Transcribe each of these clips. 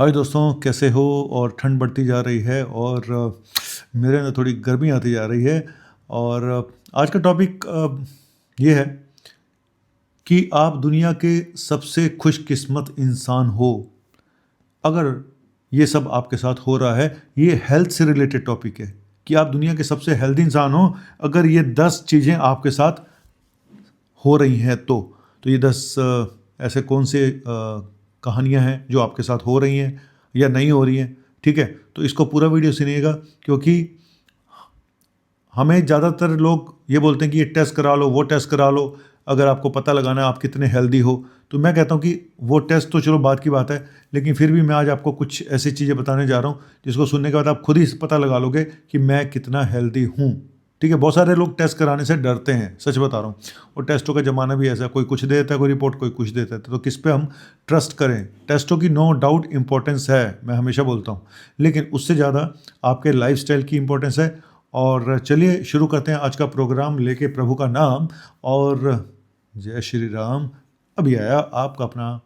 हाय दोस्तों, कैसे हो। और ठंड बढ़ती जा रही है और मेरे अंदर थोड़ी गर्मी आती जा रही है। और आज का टॉपिक ये है कि आप दुनिया के सबसे खुशकिस्मत इंसान हो अगर ये सब आपके साथ हो रहा है। ये हेल्थ से रिलेटेड टॉपिक है कि आप दुनिया के सबसे हेल्दी इंसान हो अगर ये 10 चीज़ें आपके साथ हो रही हैं। तो ये 10 ऐसे कौन से कहानियां हैं जो आपके साथ हो रही हैं या नहीं हो रही हैं। ठीक है, तो इसको पूरा वीडियो सुनिएगा क्योंकि हमें ज़्यादातर लोग ये बोलते हैं कि ये टेस्ट करा लो, वो टेस्ट करा लो, अगर आपको पता लगाना है आप कितने हेल्दी हो। तो मैं कहता हूँ कि वो टेस्ट तो चलो बात की बात है, लेकिन फिर भी मैं आज आपको कुछ ऐसी चीज़ें बताने जा रहा हूँ जिसको सुनने के बाद आप खुद ही पता लगा लोगे कि मैं कितना हेल्दी हूँ। ठीक है, बहुत सारे लोग टेस्ट कराने से डरते हैं, सच बता रहा हूँ। और टेस्टों का ज़माना भी ऐसा है, कोई कुछ देता है, कोई रिपोर्ट कोई कुछ देता है। तो किस पे हम ट्रस्ट करें। टेस्टों की नो डाउट इंपॉर्टेंस है, मैं हमेशा बोलता हूँ, लेकिन उससे ज़्यादा आपके लाइफस्टाइल की इंपॉर्टेंस है। और चलिए शुरू करते हैं आज का प्रोग्राम लेके प्रभु का नाम। और जय श्री राम। अभी आया आपका अपना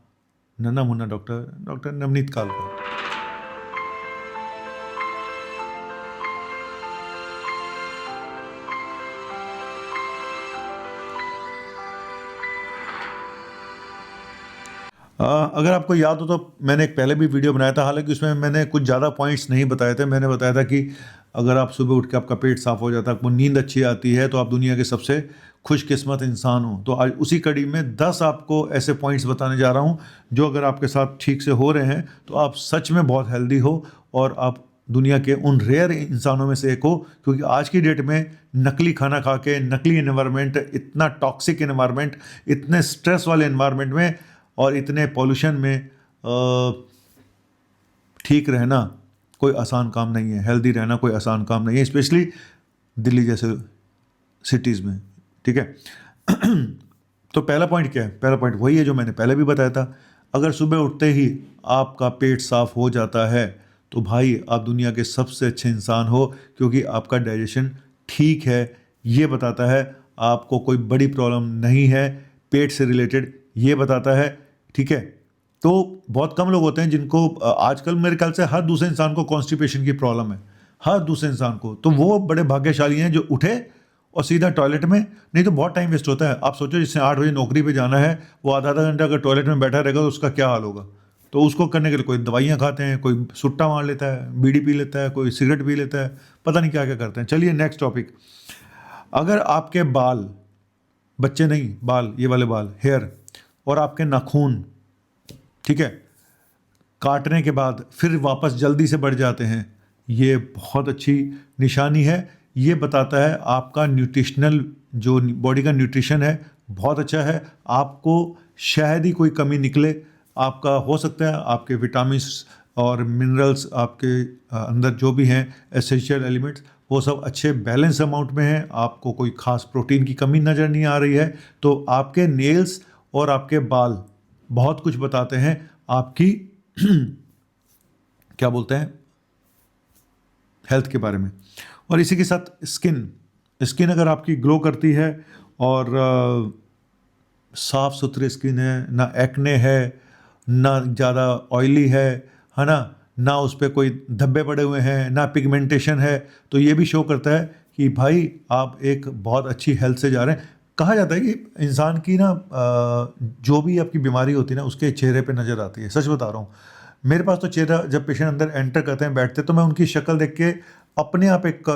नन्हा मुन्ना डॉक्टर नवनीत काल का। अगर आपको याद हो तो मैंने एक पहले भी वीडियो बनाया था, हालांकि उसमें मैंने कुछ ज़्यादा पॉइंट्स नहीं बताए थे। मैंने बताया था कि अगर आप सुबह उठ के आपका पेट साफ़ हो जाता है, आपको नींद अच्छी आती है, तो आप दुनिया के सबसे खुशकिस्मत इंसान हो। तो आज उसी कड़ी में 10 आपको ऐसे पॉइंट्स बताने जा रहा हूँ जो अगर आपके साथ ठीक से हो रहे हैं तो आप सच में बहुत हेल्दी हो और आप दुनिया के उन रेयर इंसानों में से एक हो। क्योंकि आज की डेट में नकली खाना खा के, नकली इन्वायरमेंट, इतना टॉक्सिक इन्वायरमेंट, इतने स्ट्रेस वाले इन्वायरमेंट में और इतने पॉल्यूशन में ठीक रहना कोई आसान काम नहीं है। हेल्दी रहना कोई आसान काम नहीं है, स्पेशली दिल्ली जैसे सिटीज़ में। ठीक है। तो पहला पॉइंट क्या है? पहला पॉइंट वही है जो मैंने पहले भी बताया था। अगर सुबह उठते ही आपका पेट साफ हो जाता है तो भाई आप दुनिया के सबसे अच्छे इंसान हो, क्योंकि आपका डाइजेशन ठीक है। ये बताता है आपको कोई बड़ी प्रॉब्लम नहीं है पेट से रिलेटेड, ये बताता है। ठीक है। तो बहुत कम लोग होते हैं जिनको आजकल मेरे ख्याल से हर दूसरे इंसान को कॉन्स्टिपेशन की प्रॉब्लम है, हर दूसरे इंसान को। तो वो बड़े भाग्यशाली हैं जो उठे और सीधा टॉयलेट में। नहीं तो बहुत टाइम वेस्ट होता है। आप सोचो, जिससे 8 बजे नौकरी पे जाना है, वो आधा आधा घंटा अगर टॉयलेट में बैठा रहेगा तो उसका क्या हाल होगा। तो उसको करने के लिए कोई दवाइयाँ खाते हैं, कोई सुट्टा मार लेता है, बीड़ी पी लेता है, कोई सिगरेट पी लेता है, पता नहीं क्या क्या करते हैं। चलिए नेक्स्ट टॉपिक। अगर आपके बाल, बच्चे नहीं, बाल, ये वाले बाल, हेयर, और आपके नाखून, ठीक है, काटने के बाद फिर वापस जल्दी से बढ़ जाते हैं, ये बहुत अच्छी निशानी है। ये बताता है आपका न्यूट्रिशनल, जो बॉडी का न्यूट्रिशन है, बहुत अच्छा है। आपको शायद ही कोई कमी निकले। आपका हो सकता है आपके विटामिन्स और मिनरल्स, आपके अंदर जो भी हैं एसेंशियल एलिमेंट्स, वो सब अच्छे बैलेंस अमाउंट में हैं। आपको कोई खास प्रोटीन की कमी नज़र नहीं आ रही है। तो आपके नेल्स और आपके बाल बहुत कुछ बताते हैं आपकी क्या बोलते हैं, हेल्थ के बारे में। और इसी के साथ स्किन, स्किन अगर आपकी ग्लो करती है और साफ सुथरी स्किन है, ना एक्ने है, ना ज़्यादा ऑयली है ना उस पर कोई धब्बे पड़े हुए हैं, ना पिगमेंटेशन है, तो ये भी शो करता है कि भाई आप एक बहुत अच्छी हेल्थ से जा रहे हैं। कहा जाता है कि इंसान की ना जो भी आपकी बीमारी होती है ना, उसके चेहरे पे नज़र आती है। सच बता रहा हूँ, मेरे पास तो चेहरा, जब पेशेंट अंदर एंटर करते हैं, बैठते, तो मैं उनकी शक्ल देख के अपने आप एक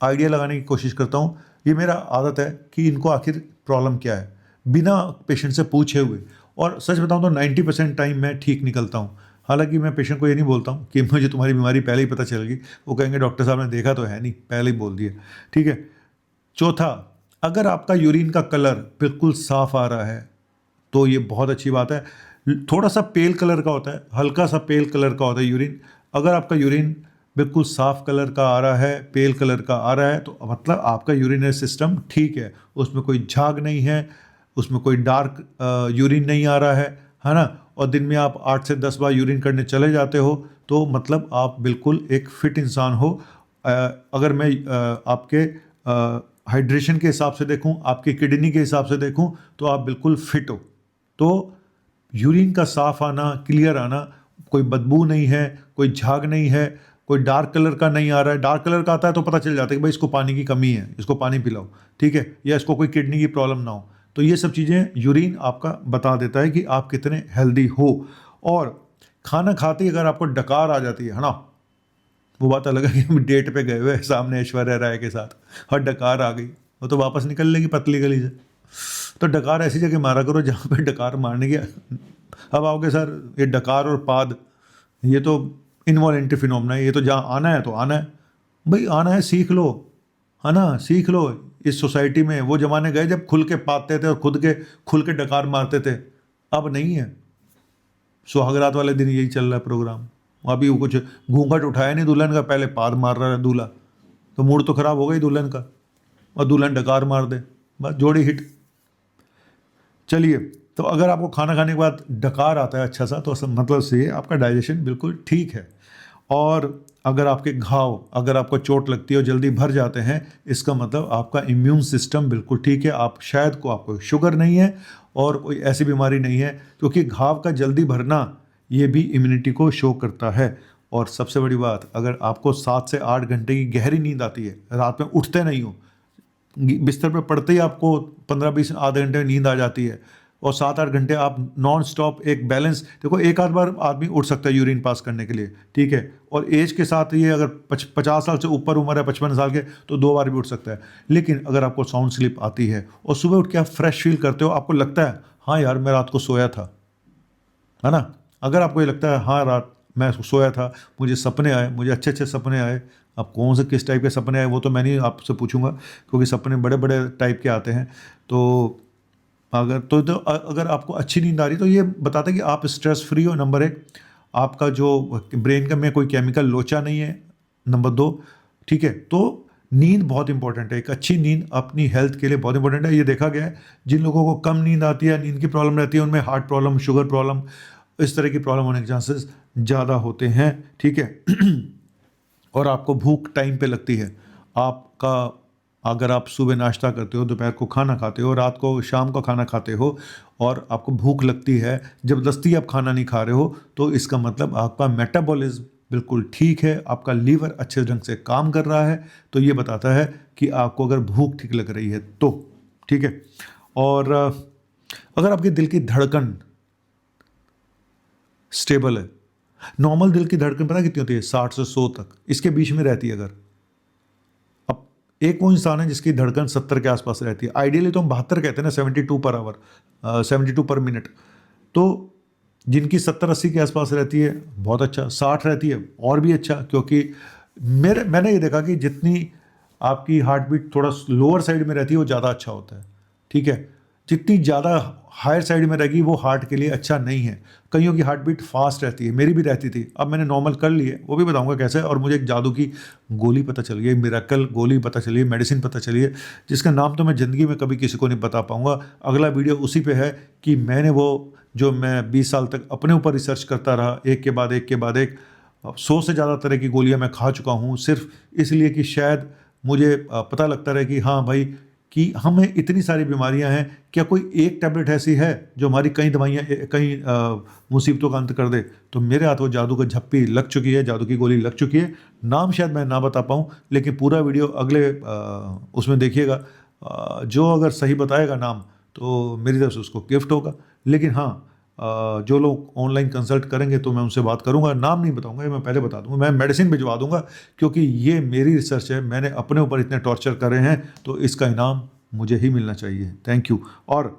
आइडिया लगाने की कोशिश करता हूँ। ये मेरा आदत है कि इनको आखिर प्रॉब्लम क्या है, बिना पेशेंट से पूछे हुए। और सच बताऊँ तो 90% टाइम मैं ठीक निकलता हूँ। हालांकि मैं पेशेंट को ये नहीं बोलता हूँ कि मुझे तुम्हारी बीमारी पहले ही पता चल गई। वो कहेंगे डॉक्टर साहब ने देखा तो है नहीं, पहले ही बोल दिया। ठीक है। चौथा, अगर आपका यूरिन का कलर बिल्कुल साफ आ रहा है तो ये बहुत अच्छी बात है। थोड़ा सा पेल कलर का होता है, हल्का सा पेल कलर का होता है यूरिन। अगर आपका यूरिन बिल्कुल साफ कलर का आ रहा है, पेल कलर का आ रहा है, तो मतलब आपका यूरिनरी सिस्टम ठीक है, उसमें कोई झाग नहीं है, उसमें कोई डार्क यूरिन नहीं आ रहा है ना। और दिन में आप 8 से 10 बार यूरिन करने चले जाते हो तो मतलब आप बिल्कुल एक फिट इंसान हो। अगर मैं आपके हाइड्रेशन के हिसाब से देखूं, आपकी किडनी के हिसाब से देखूं, तो आप बिल्कुल फिट हो। तो यूरिन का साफ आना, क्लियर आना कोई बदबू नहीं है, कोई झाग नहीं है, कोई डार्क कलर का नहीं आ रहा है। डार्क कलर का आता है तो पता चल जाता है कि भाई इसको पानी की कमी है, इसको पानी पिलाओ, ठीक है, या इसको कोई किडनी की प्रॉब्लम ना हो। तो ये सब चीज़ें यूरिन आपका बता देता है कि आप कितने हेल्दी हो। और खाना खाते ही अगर आपको डकार आ जाती है ना, वो बात अलग है कि हम डेट पे गए हुए सामने ऐश्वर्या राय के साथ और डकार आ गई, वो तो वापस निकल लेगी पतली गली से। तो डकार ऐसी जगह मारा करो जहाँ पे डकार मारने की। अब आओगे सर ये डकार और पाद, ये तो इनवॉलेंट्री फिनोमेना है, ये तो जहाँ आना है तो आना है भाई, आना है सीख लो, है ना, सीख लो। इस सोसाइटी में वो जमाने गए जब खुल के पाते थे और खुल के डकार मारते थे, अब नहीं है। सुहागरात वाले दिन यही चल रहा है प्रोग्राम। अभी वो कुछ घूंघट उठाया नहीं दुल्हन का, पहले पाद मार रहा है दूल्हा, तो मूड तो खराब हो गई दुल्हन का, और दुल्हन डकार मार दे, बस जोड़ी हिट। चलिए, तो अगर आपको खाना खाने के बाद डकार आता है अच्छा सा, तो मतलब से आपका डाइजेशन बिल्कुल ठीक है। और अगर आपके घाव, अगर आपको चोट लगती है और जल्दी भर जाते हैं, इसका मतलब आपका इम्यून सिस्टम बिल्कुल ठीक है। आप शायद को आपको शुगर नहीं है और कोई ऐसी बीमारी नहीं है, क्योंकि घाव का जल्दी भरना ये भी इम्यूनिटी को शो करता है। और सबसे बड़ी बात, अगर आपको 7 से 8 घंटे की गहरी नींद आती है, रात में उठते नहीं हो, बिस्तर पर पड़ते ही आपको 15-20 आधे घंटे में नींद आ जाती है, और 7-8 घंटे आप नॉन स्टॉप एक बैलेंस, देखो एक आध बार आदमी उठ सकता है यूरिन पास करने के लिए, ठीक है, और एज के साथ ये अगर 50 साल से ऊपर उम्र है, 55 साल के, तो 2 बार भी उठ सकता है। लेकिन अगर आपको साउंड स्लीप आती है और सुबह उठ के आप फ्रेश फील करते हो, आपको लगता है हाँ यार मैं रात को सोया था, है ना, अगर आपको ये लगता है हाँ रात मैं सोया था, मुझे सपने आए, मुझे अच्छे अच्छे सपने आए, अब कौन से किस टाइप के सपने आए वो तो मैं नहीं आपसे पूछूंगा, क्योंकि सपने बड़े बड़े टाइप के आते हैं। तो अगर आपको अच्छी नींद आ रही है तो ये बताता है कि आप स्ट्रेस फ्री हो, नंबर 1, आपका जो ब्रेन का में कोई केमिकल लोचा नहीं है, नंबर 2, ठीक है। तो नींद बहुत इंपॉर्टेंट है, एक अच्छी नींद अपनी हेल्थ के लिए बहुत इंपॉर्टेंट है। ये देखा गया है जिन लोगों को कम नींद आती है, नींद की प्रॉब्लम रहती है, उनमें हार्ट प्रॉब्लम, शुगर प्रॉब्लम, इस तरह की प्रॉब्लम होने के चांसेस ज़्यादा होते हैं, ठीक है। और आपको भूख टाइम पे लगती है, आपका अगर आप सुबह नाश्ता करते हो, दोपहर को खाना खाते हो, रात को शाम को खाना खाते हो, और आपको भूख लगती है, ज़बरदस्ती आप खाना नहीं खा रहे हो, तो इसका मतलब आपका मेटाबॉलिज्म बिल्कुल ठीक है, आपका लीवर अच्छे ढंग से काम कर रहा है। तो ये बताता है कि आपको अगर भूख ठीक लग रही है तो, ठीक है। और अगर आपके दिल की धड़कन स्टेबल है, नॉर्मल दिल की धड़कन पता कितनी होती है, 60 से 100 तक, इसके बीच में रहती है। अगर अब एक वो इंसान है जिसकी धड़कन 70 के आसपास रहती है, आइडियली तो हम 72 कहते हैं ना, 72 पर आवर, 72 पर मिनट, तो जिनकी 70-80 के आसपास रहती है बहुत अच्छा, 60 रहती है और भी अच्छा, क्योंकि मैंने ये देखा कि जितनी आपकी हार्ट बीट थोड़ा लोअर साइड में रहती है वो ज़्यादा अच्छा होता है, ठीक है। जितनी ज़्यादा हायर साइड में रहेगी वो हार्ट के लिए अच्छा नहीं है। कईयों की हार्ट बीट फास्ट रहती है, मेरी भी रहती थी, अब मैंने नॉर्मल कर ली है, वो भी बताऊंगा कैसे। और मुझे एक जादू की गोली पता चल गई, मिरेकल गोली पता चली है, मेडिसिन पता चली है, जिसका नाम तो मैं ज़िंदगी में कभी किसी को नहीं बता पाऊंगा। अगला वीडियो उसी पे है कि मैंने वो जो मैं 20 साल तक अपने ऊपर रिसर्च करता रहा, एक के बाद एक के बाद एक 100 से ज़्यादा तरह की गोलियाँ मैं खा चुका हूँ, सिर्फ इसलिए कि शायद मुझे पता लगता रहे कि हाँ भाई, कि हमें इतनी सारी बीमारियां हैं, क्या कोई एक टैबलेट ऐसी है जो हमारी कई दवाइयाँ, कई मुसीबतों का अंत कर दे। तो मेरे हाथ वो जादू का झप्पी लग चुकी है, जादू की गोली लग चुकी है। नाम शायद मैं ना बता पाऊँ, लेकिन पूरा वीडियो अगले उसमें देखिएगा। जो अगर सही बताएगा नाम तो मेरी तरफ से उसको गिफ्ट होगा। लेकिन हाँ, जो लोग ऑनलाइन कंसल्ट करेंगे तो मैं उनसे बात करूंगा, नाम नहीं बताऊंगा, ये मैं पहले बता दूंगा, मैं मेडिसिन भिजवा दूंगा, क्योंकि ये मेरी रिसर्च है, मैंने अपने ऊपर इतने टॉर्चर करे हैं, तो इसका इनाम मुझे ही मिलना चाहिए। Thank you. और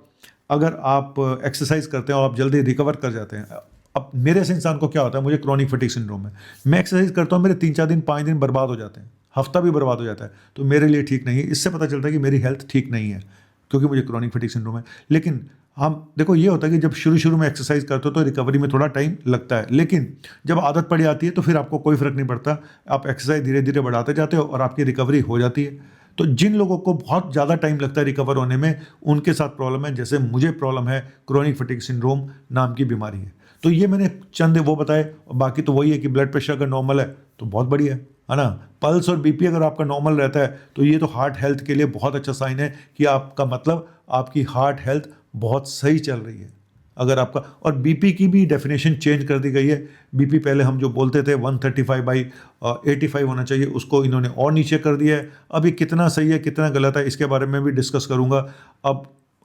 अगर आप एक्सरसाइज करते हैं और आप जल्दी रिकवर कर जाते हैं, अब मेरे से इंसान को क्या होता है, मुझे क्रॉनिक फटीग सिंड्रोम है, मैं एक्सरसाइज करता हूँ, मेरे 3-4 दिन 5 दिन बर्बाद हो जाते हैं, हफ्ता भी बर्बाद हो जाता है, तो मेरे लिए ठीक नहीं है। इससे पता चलता है कि मेरी हेल्थ ठीक नहीं है, क्योंकि मुझे क्रॉनिक फटीग सिंड्रोम है। लेकिन हम देखो, ये होता है कि जब शुरू में एक्सरसाइज करते हो तो रिकवरी में थोड़ा टाइम लगता है, लेकिन जब आदत पड़ जाती है तो फिर आपको कोई फर्क नहीं पड़ता, आप एक्सरसाइज धीरे धीरे बढ़ाते जाते हो और आपकी रिकवरी हो जाती है। तो जिन लोगों को बहुत ज़्यादा टाइम लगता है रिकवर होने में, उनके साथ प्रॉब्लम है, जैसे मुझे प्रॉब्लम है, क्रॉनिक फटीग सिंड्रोम नाम की बीमारी है। तो ये मैंने चंद वो बताए, बाकी तो वही है कि ब्लड प्रेशर अगर नॉर्मल है तो बहुत बढ़िया है ना। पल्स और बीपी अगर आपका नॉर्मल रहता है तो ये तो हार्ट हेल्थ के लिए बहुत अच्छा साइन है कि आपका मतलब आपकी हार्ट हेल्थ बहुत सही चल रही है। अगर आपका, और बीपी की भी डेफिनेशन चेंज कर दी गई है। बीपी पहले हम जो बोलते थे 135/85 होना चाहिए, उसको इन्होंने और नीचे कर दिया है। अब ये कितना सही है कितना गलत है इसके बारे में भी डिस्कस करूँगा। अब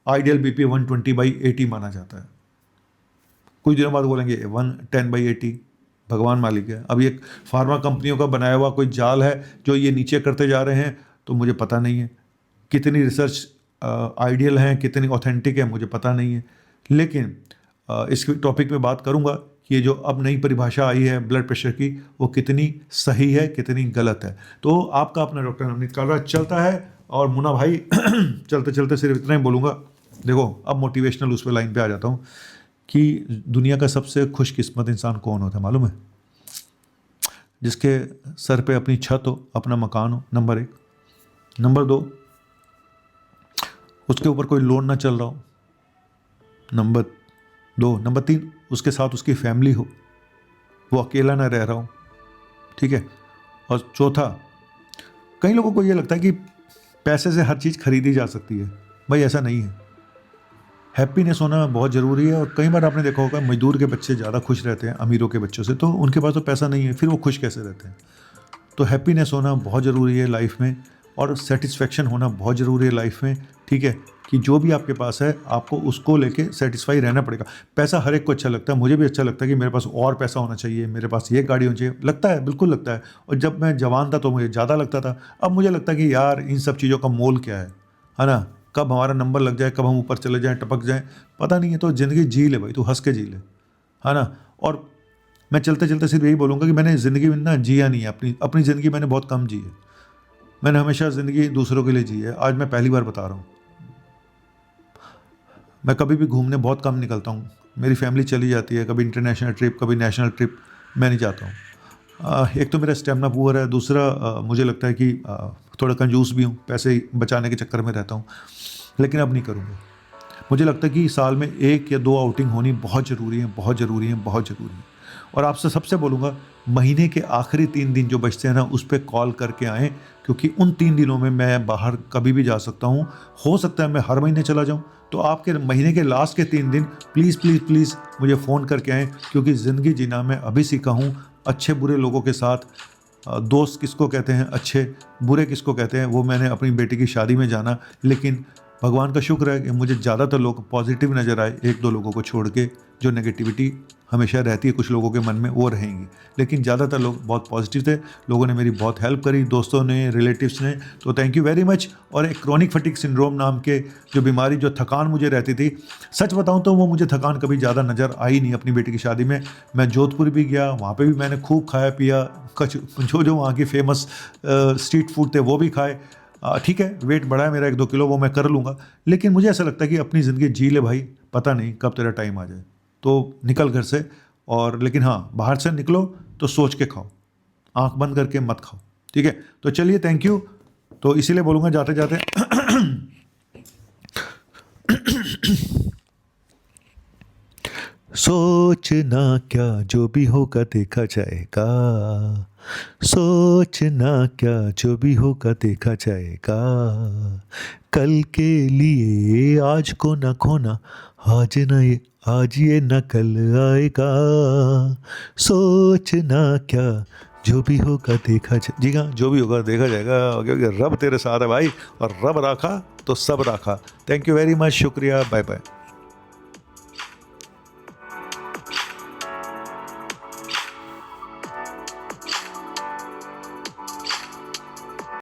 आइडियल बीपी 120/80 माना जाता है। कुछ दिनों बाद बोलेंगे 110/80, भगवान मालिक है। अब ये फार्मा कंपनियों का बनाया हुआ कोई जाल है जो ये नीचे करते जा रहे हैं, तो मुझे पता नहीं है कितनी रिसर्च आइडियल हैं, कितनी ऑथेंटिक है, मुझे पता नहीं है। लेकिन इस टॉपिक पे बात करूंगा कि ये जो अब नई परिभाषा आई है ब्लड प्रेशर की, वो कितनी सही है कितनी गलत है। तो आपका अपना डॉक्टर नवनीत कालरा चलता है। और मुन्ना भाई चलते चलते सिर्फ इतना ही बोलूँगा, देखो अब मोटिवेशनल उस पर लाइन पे आ जाता हूँ कि दुनिया का सबसे खुशकिस्मत इंसान कौन होता है मालूम है? जिसके सर पे अपनी छत हो, अपना मकान हो, नंबर 1। नंबर 2, उसके ऊपर कोई लोन ना चल रहा हो, नंबर 2। नंबर 3, उसके साथ उसकी फैमिली हो, वो अकेला ना रह रहा हो, ठीक है। और चौथा, कई लोगों को ये लगता है कि पैसे से हर चीज़ खरीदी जा सकती है। भाई ऐसा नहीं है। हैप्पीनेस होना बहुत ज़रूरी है। और कई बार आपने देखा होगा मजदूर के बच्चे ज़्यादा खुश रहते हैं अमीरों के बच्चों से, तो उनके पास तो पैसा नहीं है, फिर वो खुश कैसे रहते हैं? तो हैप्पीनेस होना बहुत ज़रूरी है लाइफ में, और सेटिस्फेक्शन होना बहुत ज़रूरी है लाइफ में, ठीक है। कि जो भी आपके पास है आपको उसको लेके सेटिस्फाई रहना पड़ेगा। पैसा हर एक को अच्छा लगता है, मुझे भी अच्छा लगता है कि मेरे पास और पैसा होना चाहिए, मेरे पास ये गाड़ी होनी चाहिए, लगता है, बिल्कुल लगता है। और जब मैं जवान था तो मुझे ज़्यादा लगता था। अब मुझे लगता है कि यार इन सब चीज़ों का मोल क्या है ना? कब हमारा नंबर लग जाए, कब हम ऊपर चले जाएँ, टपक जाएँ, पता नहीं है। तो ज़िंदगी जी ले भाई, तू हंस के जी ले, है ना? और मैं चलते चलते सिर्फ यही बोलूँगा कि मैंने ज़िंदगी में ना जिया नहीं है, अपनी ज़िंदगी मैंने बहुत कम जी है। मैंने हमेशा ज़िंदगी दूसरों के लिए जी है। आज मैं पहली बार बता रहा हूँ, मैं कभी भी घूमने बहुत कम निकलता हूँ। मेरी फैमिली चली जाती है, कभी इंटरनेशनल ट्रिप, कभी नेशनल ट्रिप, मैं नहीं जाता हूँ। एक तो मेरा स्टेमिना पुअर है, दूसरा मुझे लगता है कि थोड़ा कंजूस भी हूँ, पैसे बचाने के चक्कर में रहता हूँ। लेकिन अब नहीं करूँगा। मुझे लगता है कि साल में 1 या 2 आउटिंग होनी बहुत ज़रूरी है, बहुत ज़रूरी है, बहुत ज़रूरी है। और आपसे सबसे बोलूँगा, महीने के आखिरी 3 दिन जो बचते हैं ना, उस पे कॉल करके आएँ, क्योंकि उन 3 दिनों में मैं बाहर कभी भी जा सकता हूँ। हो सकता है मैं हर महीने चला जाऊँ, तो आपके महीने के लास्ट के 3 दिन प्लीज़ प्लीज़ प्लीज़ मुझे फ़ोन करके आएँ, क्योंकि ज़िंदगी जीना मैं अभी सीखा हूँ अच्छे बुरे लोगों के साथ। दोस्त किसको कहते हैं अच्छे, बुरे किसको कहते हैं, वो मैंने अपनी बेटी की शादी में जाना। लेकिन भगवान का शुक्र है कि मुझे ज़्यादातर लोग पॉजिटिव नज़र आए, 1-2 लोगों को छोड़ के। जो नेगेटिविटी हमेशा रहती है कुछ लोगों के मन में, वो रहेंगी, लेकिन ज़्यादातर लोग बहुत पॉजिटिव थे। लोगों ने मेरी बहुत हेल्प करी, दोस्तों ने, रिलेटिव्स ने, तो थैंक यू वेरी मच। और एक क्रॉनिक फटीग सिंड्रोम नाम के जो बीमारी, जो थकान मुझे रहती थी, सच बताऊं तो वो मुझे थकान कभी ज़्यादा नज़र आई नहीं। अपनी बेटी की शादी में मैं जोधपुर भी गया, वहाँ पे भी मैंने खूब खाया पिया, कुछ जो वहाँ की फेमस स्ट्रीट फूड थे वो भी खाए। ठीक है, वेट बढ़ा है मेरा 1-2 किलो, वो मैं कर लूँगा। लेकिन मुझे ऐसा लगता है कि अपनी ज़िंदगी जी ले भाई, पता नहीं कब तेरा टाइम आ जाए, तो निकल घर से। और लेकिन हाँ, बाहर से निकलो तो सोच के खाओ, आंख बंद करके मत खाओ, ठीक है। तो चलिए, थैंक यू। तो इसीलिए बोलूँगा जाते जाते सोचना क्या जो भी होगा देखा जाएगा, सोचना क्या जो भी होगा देखा जाएगा, कल के लिए आज को न खोना, आज ये न कल आएगा, सोचना क्या जो भी होगा देखा जाएगा। जी हाँ, जो भी होगा देखा जाएगा, क्योंकि रब तेरे साथ है भाई, और रब राखा तो सब राखा। थैंक यू वेरी मच, शुक्रिया, बाय बाय।